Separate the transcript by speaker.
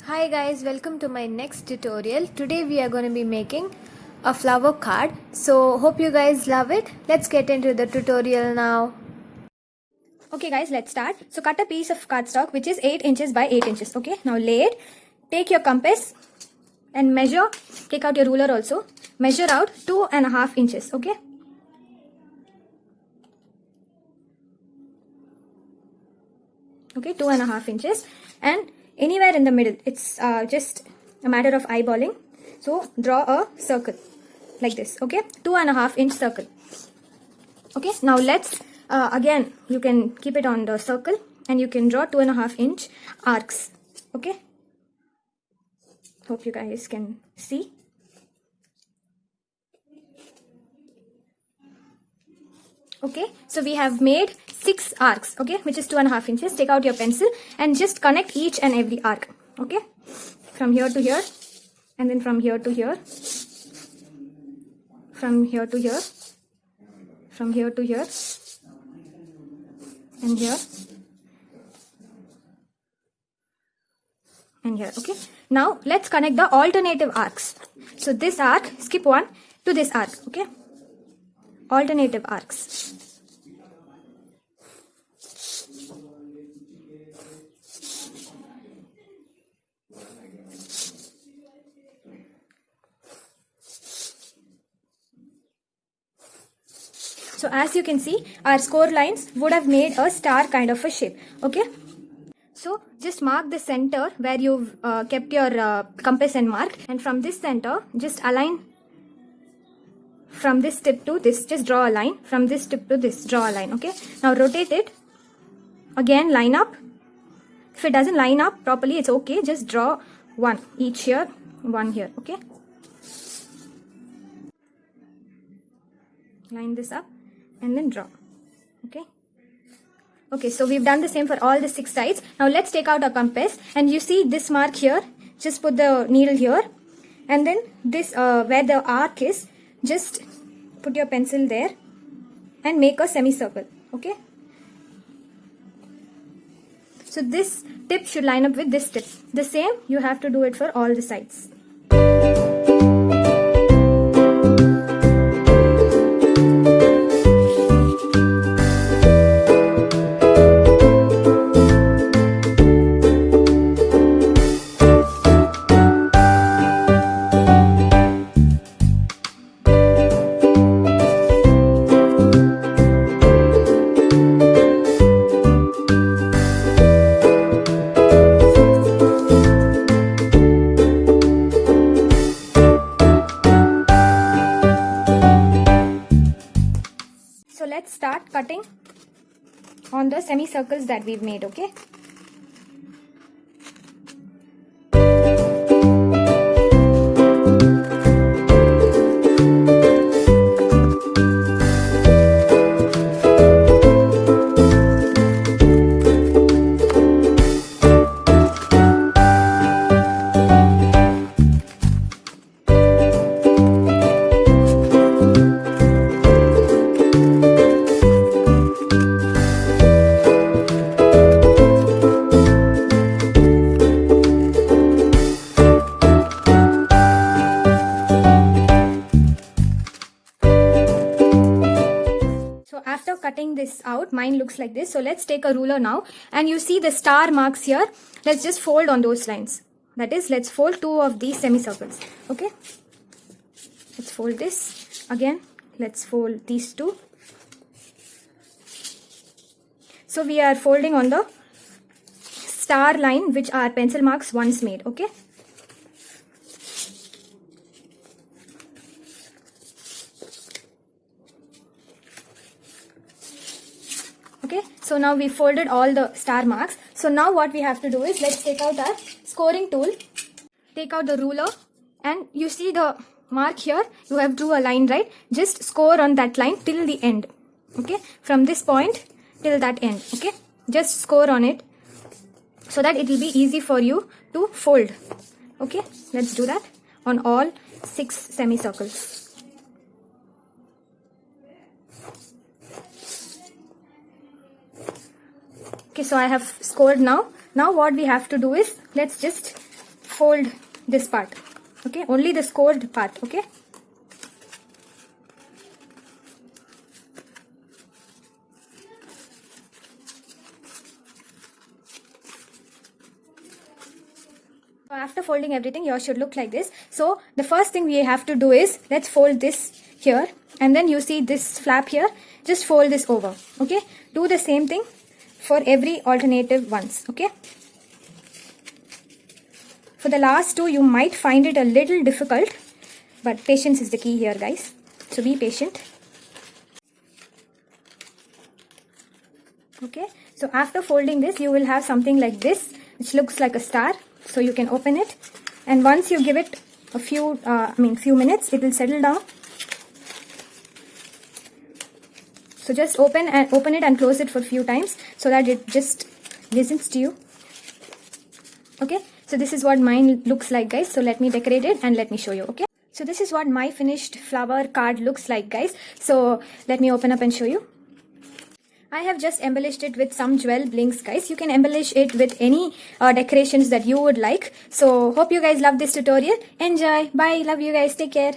Speaker 1: Hi guys, welcome to my next tutorial. Today we are going to be making a flower card. So hope you guys love it. Let's get into the tutorial now.
Speaker 2: Okay guys, let's start. So cut a piece of cardstock which is 8 inches by 8 inches. Okay, now lay it. Take your compass and measure. Take out your ruler also. Measure out 2.5 inches. Okay. Okay, 2.5 inches. And anywhere in the middle, it's just a matter of eyeballing. So draw a circle like this. Okay, 2.5 inch circle. Okay, now let's again you can keep it on the circle and you can draw 2.5 inch arcs. Okay, hope you guys can see. Okay, so we have made 6 arcs, okay, which is 2.5 inches. Take out your pencil and just connect each and every arc. Okay, from here to here, and then from here to here, from here to here, from here to here, and here, and here. Okay, now let's connect the alternative arcs. So this arc, skip one to this arc. Okay, alternative arcs. So as you can see, our score lines would have made a star kind of a shape. Okay, so just mark the center where you've kept your compass and mark, and from this center just align from this tip to this. Just draw a line from this tip to this. Draw a line. Okay, now rotate it again, line up. If it doesn't line up properly, it's okay, just draw one each here, one here. Okay, line this up and then draw. Okay, so we've done the same for all the 6 sides. Now let's take out our compass, and you see this mark here, just put the needle here, and then this where the arc is, just put your pencil there and make a semicircle. Okay, so this tip should line up with this tip. The same you have to do it for all the sides. So let's start cutting on the semicircles that we've made. Okay, after cutting this out, mine looks like this. So let's take a ruler now, and you see the star marks here. Let's just fold on those lines. That is, let's fold 2 of these semicircles. Okay, let's fold this again. Let's fold these 2. So we are folding on the star line which our pencil marks once made. Okay, okay, so now we folded all the star marks. So now what we have to do is, let's take out our scoring tool, take out the ruler, and you see the mark here, you have drew a line, right? Just score on that line till the end. Okay, from this point till that end. Okay, just score on it so that it will be easy for you to fold. Okay, let's do that on all 6 semicircles. Okay, so I have scored now. Now what we have to do is, let's just fold this part. Okay, only the scored part. Okay. After folding everything, yours should look like this. So the first thing we have to do is, let's fold this here, and then you see this flap here, just fold this over. Okay, do the same thing for every alternative ones. Okay, for the last two you might find it a little difficult, but patience is the key here, guys, so be patient. Okay, so after folding this, you will have something like this, which looks like a star. So you can open it, and once you give it a few minutes, it will settle down. So just open it and close it for a few times so that it just listens to you. Okay, so this is what mine looks like, guys. So let me decorate it and let me show you. Okay, so this is what my finished flower card looks like, guys. So let me open up and show you. I have just embellished it with some jewel blinks, guys. You can embellish it with any decorations that you would like. So hope you guys love this tutorial. Enjoy. Bye. Love you guys. Take care.